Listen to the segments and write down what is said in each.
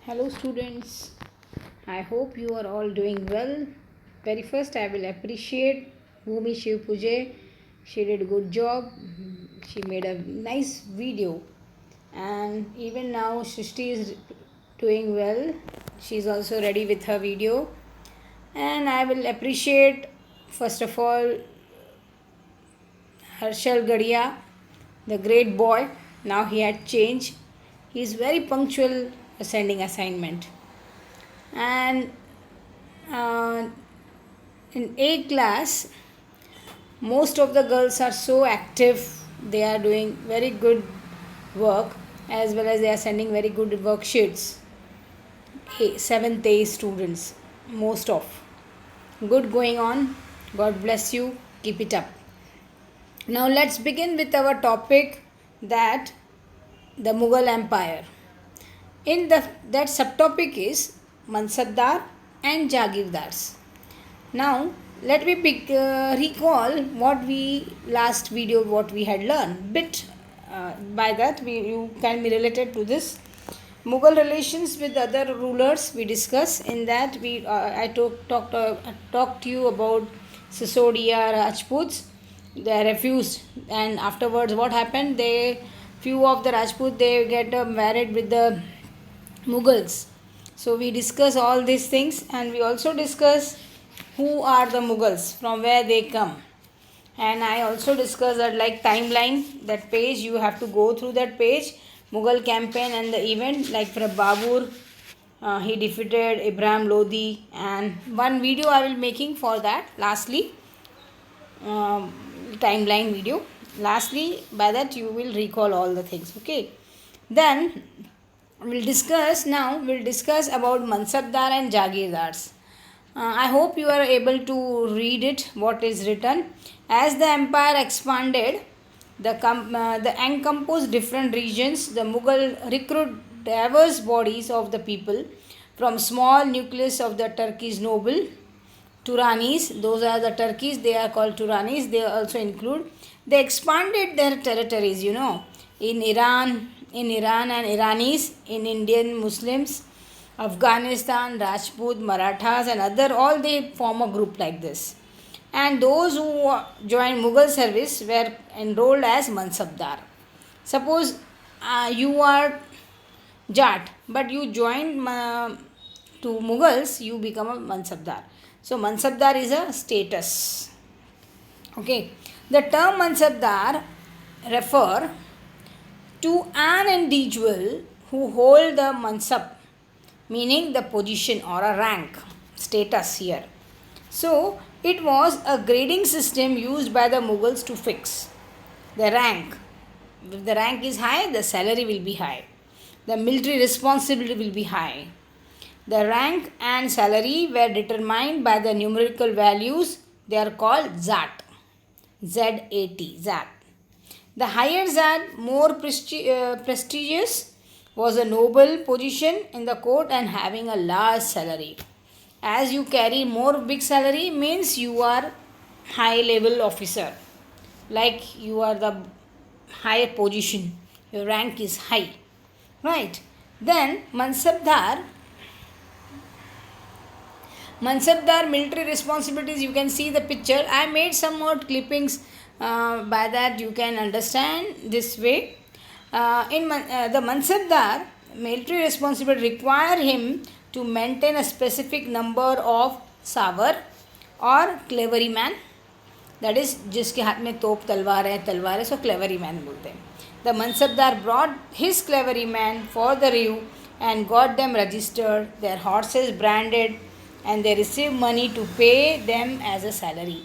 Hello, students. I hope you are all doing well. Very first, I will appreciate Bhumi Shivpuje. She did a good job. She made a nice video, and even now, Shrishti is doing well. She's also ready with her video, and I will appreciate first of all Harshal Gadia, the great boy. Now he had changed. He is very punctual sending assignment. And uh, in A class, most of the girls are so active. They are doing very good work as well as they are sending very good worksheets. 7th A students, most of. Good going on. God bless you. Keep it up. Now let's begin with our topic, that the Mughal Empire. In that subtopic is Mansabdar and Jagirdars. Now let me recall what we had learned. By that you can be related to this. Mughal relations with other rulers we discuss. In that I talked to you about Sisodia Rajputs. They refused, and afterwards what happened? Few of the Rajput, they get married with the Mughals. So we discuss all these things, and we also discuss who are the Mughals, from where they come. And I also discuss that, like timeline, that page, you have to go through that page, Mughal campaign and the event, like for Babur, he defeated Ibrahim Lodi, and one video I will making for that. Lastly, timeline video. Lastly, by that you will recall all the things. Okay. Then we'll discuss about Mansabdar and Jagirdars. I hope you are able to read it, what is written. As the empire expanded, the encompassed different regions, the Mughal recruit diverse bodies of the people from small nucleus of the Turkish noble, Turanis. Those are the Turkeys, they are called Turanis. They also include, they expanded their territories, in Iran and Iranis, in Indian Muslims, Afghanistan, Rajput, Marathas, and other, all they form a group like this. And those who joined Mughal service were enrolled as Mansabdar. Suppose you are Jat, but you join to Mughals, you become a Mansabdar. So Mansabdar is a status. Okay. The term Mansabdar refer to an individual who hold the mansab, meaning the position or a rank, status here. So it was a grading system used by the Mughals to fix the rank. If the rank is high, the salary will be high. The military responsibility will be high. The rank and salary were determined by the numerical values. They are called Zat. Z-A-T, Zat. The higher Zat, more prestigious, was a noble position in the court and having a large salary. As you carry more big salary, means you are high level officer. Like you are the higher position. Your rank is high. Right. Then Mansabdar military responsibilities, you can see the picture. I made some more clippings, by that you can understand this way. The Mansabdar military responsibility require him to maintain a specific number of savar or clevery man, that is जिसके हाथ में तोप तलवार है, so clevery man बोलते हैं. The Mansabdar brought his clevery man for the review and got them registered, their horses branded, and they receive money to pay them as a salary.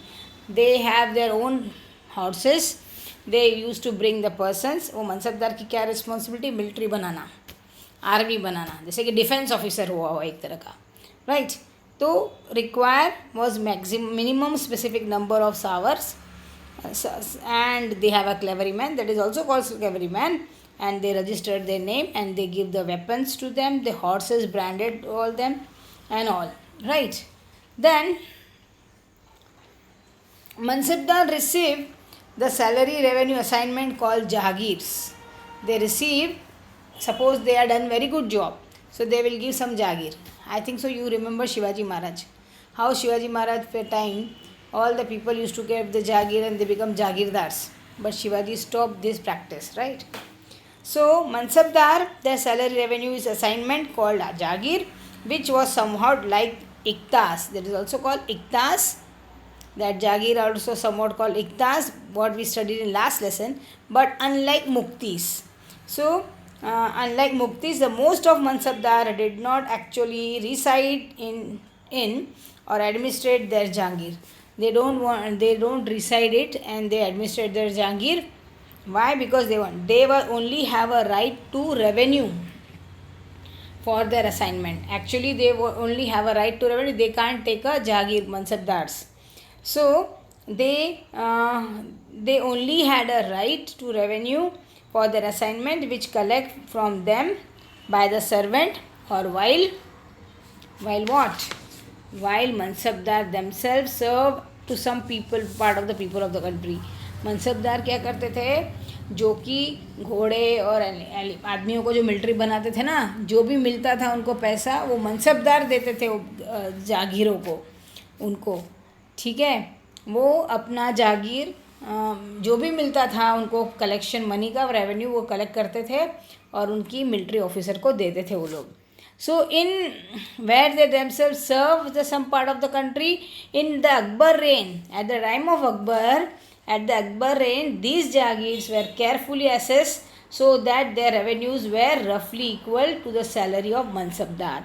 They have their own horses. They used to bring the persons. वो मनसबदार की क्या responsibility? Military बनाना, army बनाना, जैसे कि defence officer हुआ एक तरह का. Right. तो require was minimum specific number of showers, and they have a clevery man, that is also called clevery man, and they registered their name and they give the weapons to them, the horses branded all them and all. Right. Then Mansabdar received the salary revenue assignment called Jahagirs. They receive, suppose they have done very good job, So they will give some Jagir. I think so you remember Shivaji Maharaj. How Shivaji Maharaj per time all the people used to get the Jagir and they become Jagirdars. But Shivaji stopped this practice, right? So Mansabdar, their salary revenue is assignment called Jagir, which was somewhat like Iktas. That is also called Iktas. That Jagir also somewhat called Iktas, what we studied in last lesson. But unlike Muktis. So unlike Muktis, the most of Mansabdar did not actually reside in or administrate their Jagir. They don't reside it and they administrate their Jagir. Why? Because they will only have a right to revenue for their assignment. Actually, they only have a right to revenue. They can't take a Jagir Mansabdars. So they only had a right to revenue for their assignment, which collect from them by the servant, or while what? While Mansabdar themselves serve to some people, part of the people of the country. Mansabdar क्या करते थे, जो कि घोड़े और आदमियों को जो मिलिट्री बनाते थे ना, जो भी मिलता था उनको पैसा वो मनसबदार देते थे जागीरों को उनको, ठीक है. वो अपना जागीर जो भी मिलता था उनको कलेक्शन मनी का रेवेन्यू वो कलेक्ट करते थे और उनकी मिलिट्री ऑफिसर को देते थे वो लोग. So in where they themselves serve the some part of the country in the Akbar reign, at the time of Akbar, at the Akbar reign, these Jagirs were carefully assessed so that their revenues were roughly equal to the salary of Mansabdar.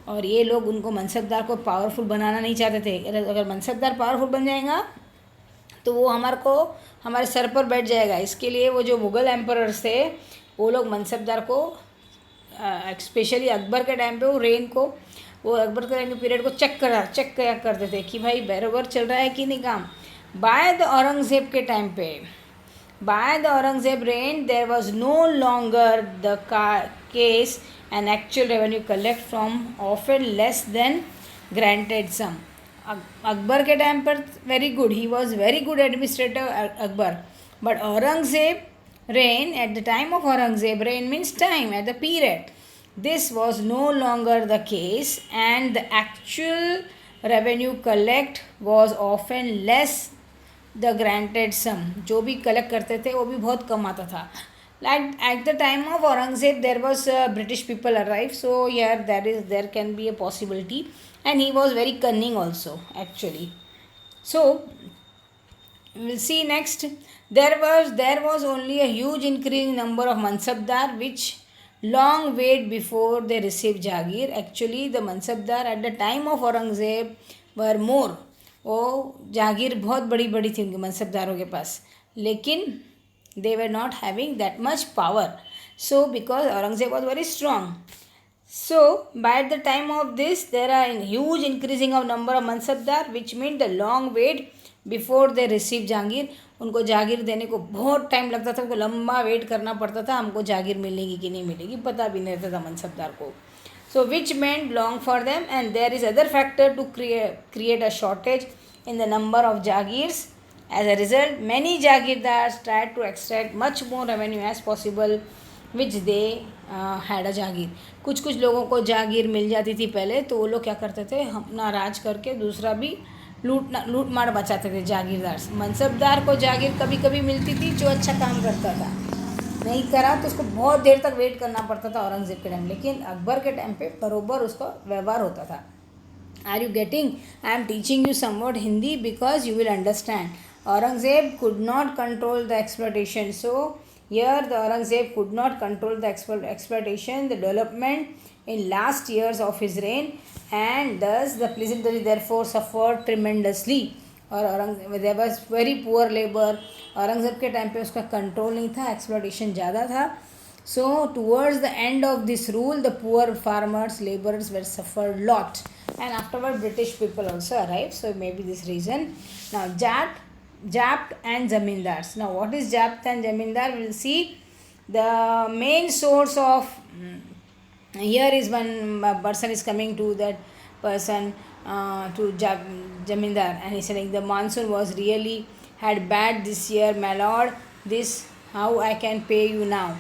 और ये लोग उनको मनसबदार को powerful बनाना नहीं चाहते थे. अगर mansabdar powerful बन जाएगा तो वो हमारे सर पर बैठ जाएगा. इसके लिए वो जो मुग़ल एम्परर्स थे वो लोग मनसबदार को स्पेशली अकबर के टाइम पे वो अकबर के टाइम के पीरियड को चेक करते थे कि भाई बराबर चल रहा है कि नहीं काम. बाय द औरंगज़ेब के टाइम पे, by the Aurangzeb reign, there was no longer the case an actual revenue collect from often less than granted sum. Akbar के टाइम पर very good, he was very good administrator Akbar. But Aurangzeb reign, at the time of Aurangzeb, reign means time, at the period, this was no longer the case and the actual revenue collect was often less the granted sum. जो भी collect करते थे वो भी बहुत कम आता था. Like at the time of Aurangzeb there was British people arrived, so here there can be a possibility, and he was very cunning also actually. So we'll see next. There was only a huge increasing number of Mansabdar which long wait before they received Jagir. Actually the Mansabdar at the time of Aurangzeb were more. वो जागीर बहुत बड़ी बड़ी थी उनके मनसबदारों के पास, लेकिन they were not having that much power. So because Aurangzeb was very strong, so by the time of this there are huge increasing of number of Mansabdar, which meant the long wait before they receive jagir. उनको जागीर देने को बहुत time लगता था, उनको लंबा wait करना पड़ता था, हमको जागीर मिलेगी कि नहीं मिलेगी पता भी नहीं रहता था मनसबदार को. So which meant long for them, and there is other factor to create a shortage in the number of jagirs. As a result many jagirdars try to extract much more revenue as possible which they had a jagir. कुछ लोगों को जागीर मिल जाती थी पहले, तो वो लोग क्या करते थे, अपना राज करके दूसरा भी लूट मार बचाते थे जागीरदार. मनसबदार को जागीर कभी कभी मिलती थी जो अच्छा काम करता था, नहीं करा तो उसको बहुत देर तक वेट करना पड़ता था औरंगज़ेब के टाइम, लेकिन अकबर के टाइम पे बरोबर उसका व्यवहार होता था. Are you getting? I am teaching you somewhat Hindi because you will understand. Aurangzeb could not control the exploitation. So here the Aurangzeb could not control the exploitation, the development in last years of his reign, and thus the peasantry therefore suffered tremendously. और there was very poor labor. Aurangzeb के time पे उसका control नहीं था, exploitation ज़्यादा था. So towards the end of this rule the poor farmers, laborers were suffered lot, and afterward British people also arrived. So maybe this reason. Now Japt and Zamindars. Now what is Japt and Zamindar? We'll see. The main source of here is one person is coming to that person to Zamindar, and he's saying the monsoon was really had bad this year, my lord. This how I can pay you now.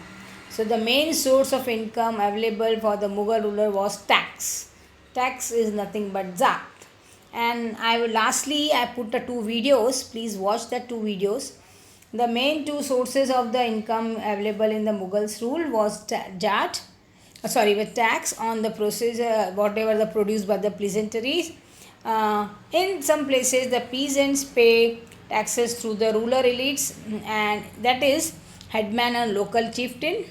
So the main source of income available for the Mughal ruler was tax. Tax is nothing but zaat. And lastly I put the two videos. Please watch the two videos. The main two sources of the income available in the Mughals rule was with tax on the process, whatever the produced by the peasantries. In some places, the peasants pay taxes through the rural elites, and that is headman and local chieftain.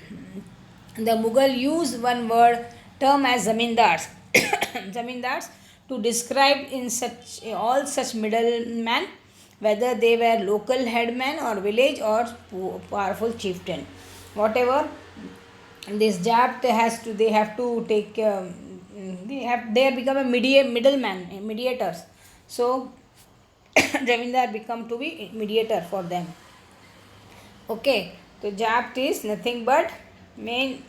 The Mughal use one word term as zamindars, zamindars to describe in such all such middlemen, whether they were local headmen or village or powerful chieftain, whatever this Japt has to, they have to take they have become a middleman, mediators. So Jamindar become to be mediator for them. Okay, so Japt is nothing but main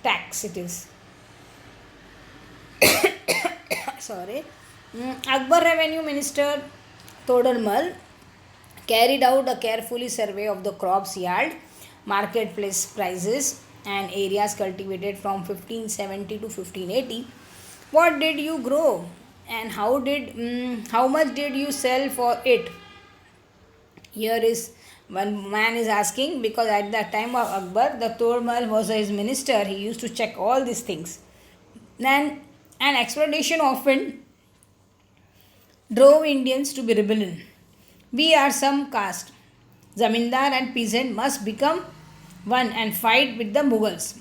tax it is. Sorry. Akbar Revenue Minister Todarmal carried out a carefully survey of the crops yield, marketplace prices, and areas cultivated from 1570 to 1580. What did you grow, and how much did you sell for it? Here is one man is asking, because at the time of Akbar, the Tormal was his minister. He used to check all these things. Then an exploitation often drove Indians to be rebellion. We are some caste. Zamindar and peasant must become one and fight with the Mughals.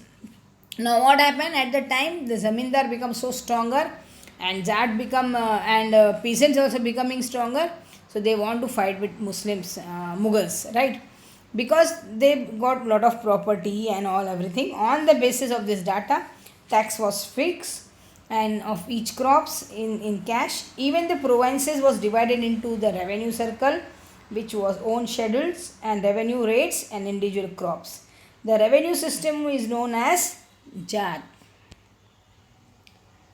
Now what happened at the time? The Zamindar become so stronger, and Jat become and peasants also becoming stronger. So they want to fight with Muslims, Mughals, right? Because they got lot of property and all everything. On the basis of this data, tax was fixed and of each crops in cash. Even the provinces was divided into the revenue circle, which was own schedules and revenue rates and individual crops. The revenue system is known as JAT.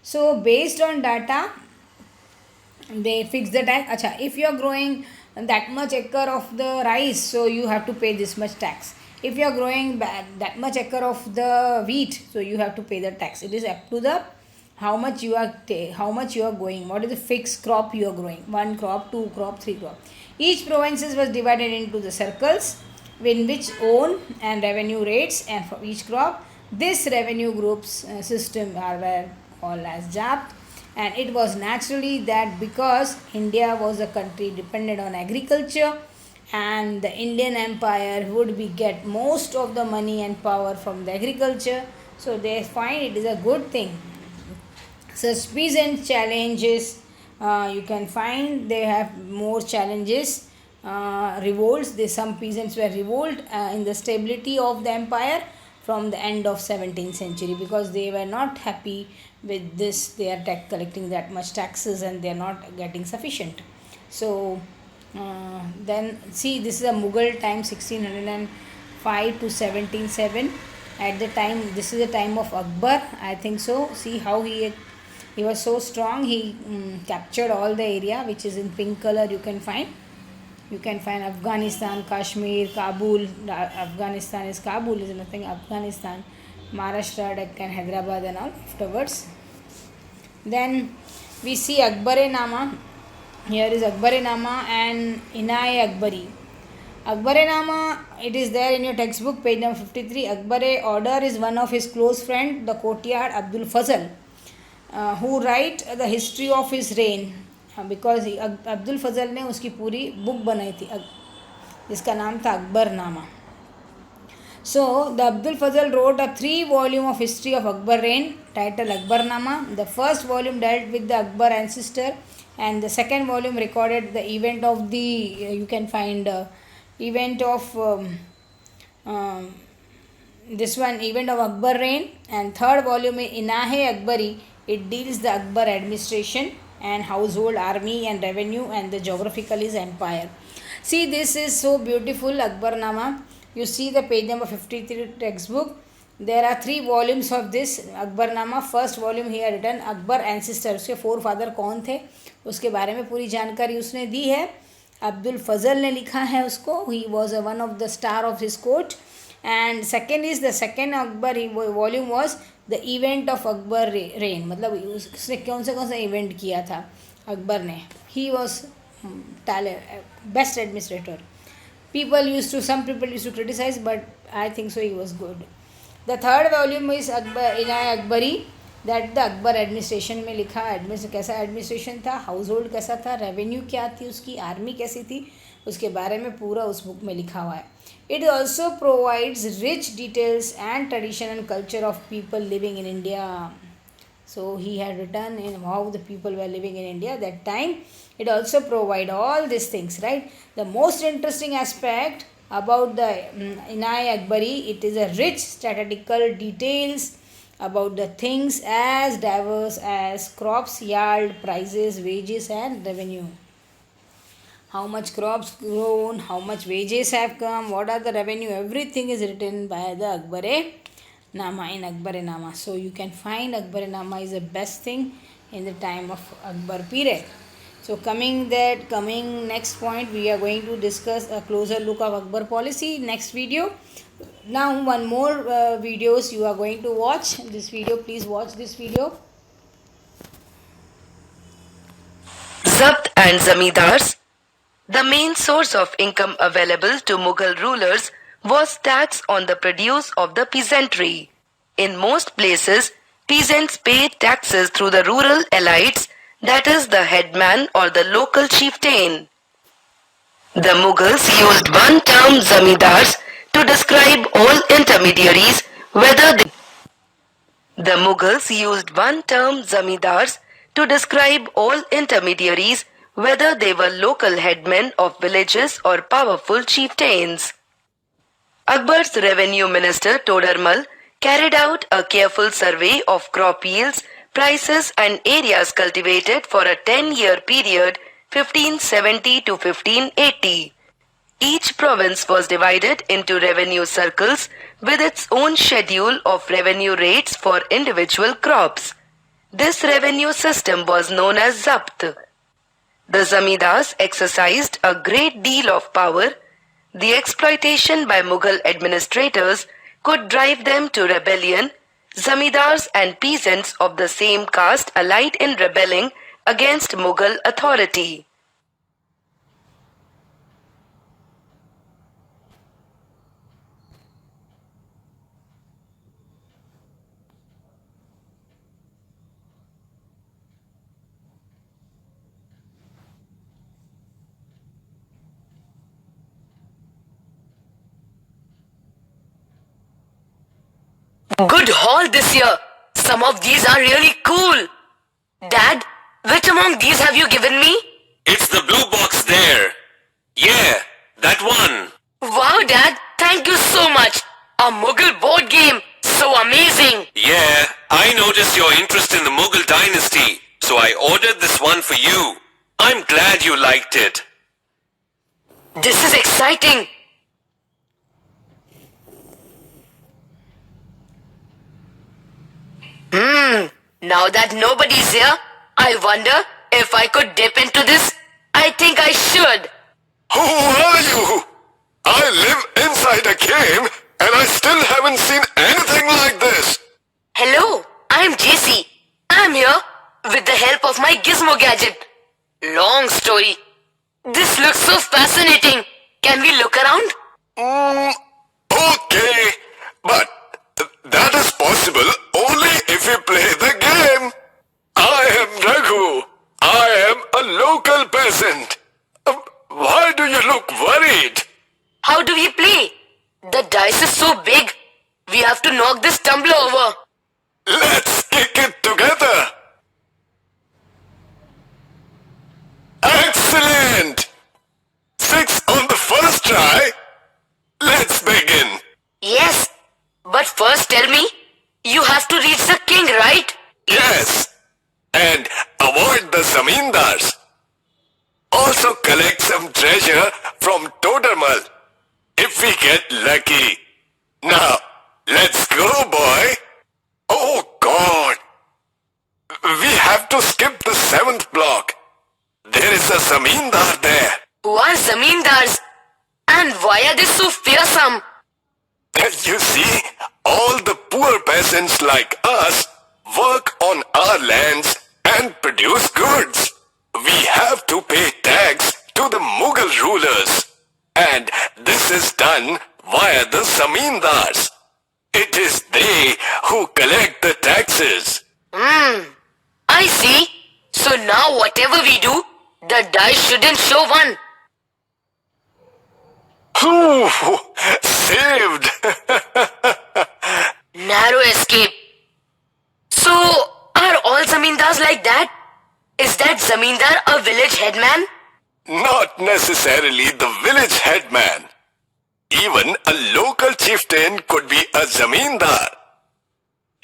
So based on data, they fix the tax. Acha, if you are growing that much acre of the rice, so you have to pay this much tax. If you are growing that much acre of the wheat, so you have to pay the tax. It is up to the how much you are going. What is the fixed crop you are growing? One crop, two crop, three crop. Each provinces was divided into the circles in which own and revenue rates, and for each crop this revenue groups system were called as JAP. And it was naturally that because India was a country dependent on agriculture, and the Indian Empire would be get most of the money and power from the agriculture, so they find it is a good thing. Such peasant challenges, you can find they have more challenges, revolts. Some peasants were revolt in the stability of the empire from the end of 17th century, because they were not happy with this. They are collecting that much taxes and they are not getting sufficient. So then see, this is a Mughal time 1605 to 1707. At the time, this is the time of Akbar, I think so. See how he was so strong. He captured all the area which is in pink color. You can find Afghanistan, Kashmir, Kabul. Afghanistan is Kabul, is nothing. Afghanistan, Maharashtra, Deccan, Hyderabad and all afterwards. Then we see Akbar-e-Nama. Here is Akbar-e-Nama and Inai-Akbari. Akbar-e-Nama, it is there in your textbook, page number 53. Akbar-e-Order is one of his close friend, the courtier Abdul Fazl, who write the history of his reign, because Abdul फजल ने उसकी पूरी book बनाई थी जिसका नाम था Akbarnama. So the Abdul Fazl wrote a 3-volume of history of Akbar reign titled Akbarnama. The first volume dealt with the Akbar ancestor, and the second volume recorded the event of the you can find event of this one event of Akbar reign. And third volume is Inahe-Akbari. It deals the Akbar administration and household, army and revenue, and the geographical is empire. See, this is so beautiful, Akbarnama. You see the page number 53 textbook. There are 3 volumes of this Akbarnama. First volume here written Akbar ancestor, उसके forefather कौन थे उसके बारे में पूरी जानकारी उसने दी है. अब्दुल फजल ने लिखा है उसको. He was one of the star of his court. And second is the second Akbar volume was the event of Akbar reign. मतलब उसने कौन सा इवेंट किया था अकबर ने. He was best administrator. Some people used to criticize, but I think so he was good. The third volume is Inaya Akbari, that the Akbar administration में लिखा. कैसा एडमिनिस्ट्रेशन था, हाउस होल्ड कैसा था, रेवेन्यू क्या थी उसकी, आर्मी कैसी थी, उसके बारे में पूरा उस बुक में लिखा हुआ है. It also provides rich details and tradition and culture of people living in India. So he had written in how the people were living in India that time. It also provide all these things, right? The most interesting aspect about the Inaya Akbari, it is a rich statistical details about the things as diverse as crops, yield, prices, wages and revenue. How much crops grown, how much wages have come, what are the revenue, everything is written by the Akbare Nama in Akbare Nama. So you can find Akbare Nama is the best thing in the time of Akbar period. So coming next point, we are going to discuss a closer look of Akbar policy next video. Now one more videos you are going to watch this video. Please watch this video. Zabt and Zamindars. The main source of income available to Mughal rulers was tax on the produce of the peasantry. In most places, peasants paid taxes through the rural elites, that is the headman or the local chieftain. The Mughals used one term zamindars to describe all intermediaries, The Mughals used one term zamindars to describe all intermediaries, whether they were local headmen of villages or powerful chieftains. Akbar's revenue minister Todarmal carried out a careful survey of crop yields, prices and areas cultivated for a 10-year period 1570 to 1580. Each province was divided into revenue circles with its own schedule of revenue rates for individual crops. This revenue system was known as Zabt. The Zamindars exercised a great deal of power. The exploitation by Mughal administrators could drive them to rebellion. Zamindars and peasants of the same caste allied in rebelling against Mughal authority. Good haul this year. Some of these are really cool. Dad, which among these have you given me? It's the blue box there. Yeah, that one. Wow, Dad, thank you so much. A Mughal board game. So amazing. Yeah, I noticed your interest in the Mughal dynasty, so I ordered this one for you. I'm glad you liked it. This is exciting. Now that nobody's here, I wonder if I could dip into this. I think I should. Who are you? I live inside a cave and I still haven't seen anything like this. Hello, I'm JC. I'm here with the help of my gizmo gadget. Long story. This looks so fascinating. Can we look around? Okay, but that is possible only if we play the game. I am Raghu. I am a local peasant. Why do you look worried? How do we play? The dice is so big. We have to knock this tumbler over. Let's kick it together. Excellent! 6 on the first try. Let's begin. Yes, but first tell me, you have to reach the king, right? Yes, and avoid the zamindars. Also collect some treasure from Todarmal if we get lucky. Now, let's go, boy. Oh God! We have to skip the 7th block. There is a zamindar there. Who are zamindars? And why are they so fearsome? peasants like us work on our lands and produce goods, we have to pay tax to the Mughal rulers. And this is done via the zamindars. It is they who collect the taxes. I see. So now whatever we do, the dice shouldn't show one. Ooh, saved! Narrow escape. So, are all zamindars like that? Is that zamindar a village headman? Not necessarily the village headman. Even a local chieftain could be a zamindar.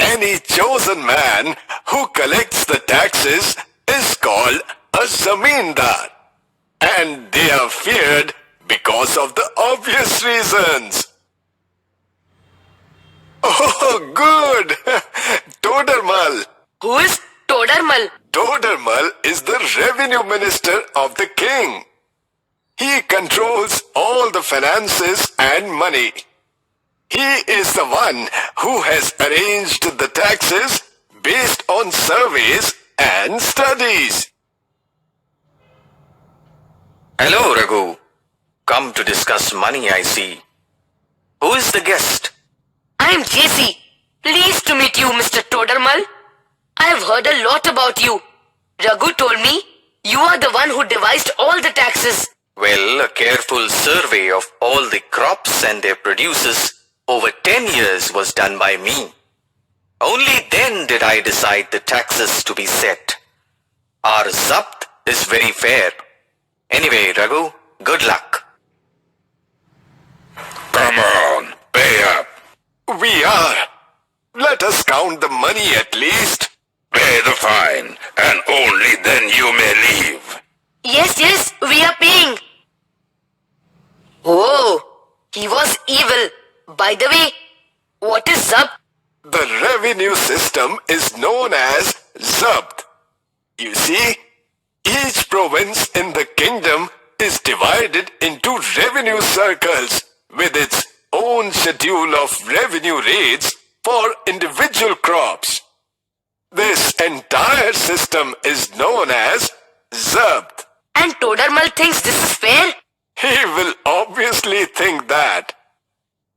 Any chosen man who collects the taxes is called a zamindar. And they are feared because of the obvious reasons. Oh, good! Todarmal. Who is Todarmal? Todarmal is the revenue minister of the king. He controls all the finances and money. He is the one who has arranged the taxes based on surveys and studies. Hello, Raghu. Come to discuss money, I see. Who is the guest? I am JC. Pleased to meet you, Mr. Todarmal. I have heard a lot about you. Raghu told me you are the one who devised all the taxes. Well, a careful survey of all the crops and their produces over 10 years was done by me. Only then did I decide the taxes to be set. Our zabt is very fair. Anyway, Raghu, good luck. Come on, pay up. We are. Let us count the money at least. Pay the fine, and only then you may leave. Yes, we are paying. Oh, he was evil. By the way, what is zabt? The revenue system is known as zabt. You see, each province in the kingdom is divided into revenue circles with its own schedule of revenue rates for individual crops. This entire system is known as zabt. And Todarmal thinks this is fair? He will obviously think that.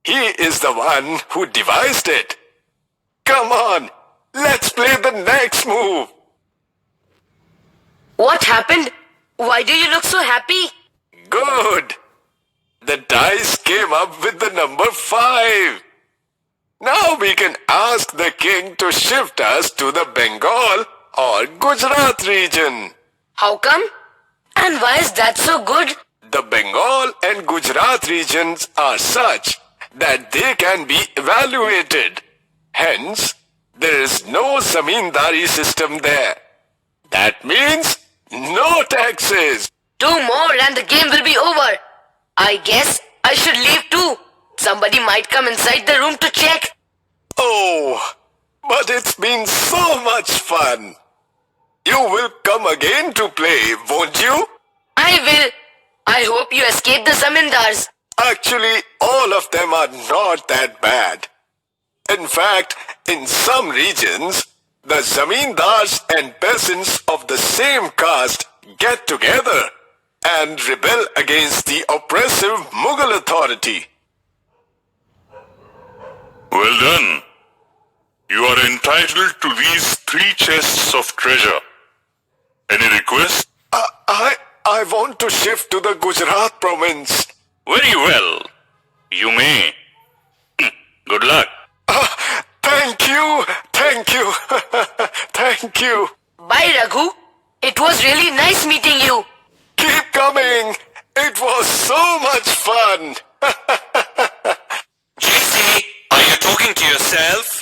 He is the one who devised it. Come on, let's play the next move. What happened? Why do you look so happy? Good. The dice came up with the number 5. Now we can ask the king to shift us to the Bengal or Gujarat region. How come? And why is that so good? The Bengal and Gujarat regions are such that they can be evaluated. Hence, there is no zamindari system there. That means no taxes. 2 more and the game will be over. I guess I should leave too. Somebody might come inside the room to check. Oh, but it's been so much fun. You will come again to play, won't you? I will. I hope you escape the zamindars. Actually, all of them are not that bad. In fact, in some regions, the zamindars and peasants of the same caste get together and rebel against the oppressive Mughal authority. Well done. You are entitled to these 3 chests of treasure. Any request? I want to shift to the Gujarat province. Very well. You may. Good luck. Thank you. Thank you. Thank you. Bye, Raghu. It was really nice meeting you. Keep coming. It was so much fun. JC, are you talking to yourself?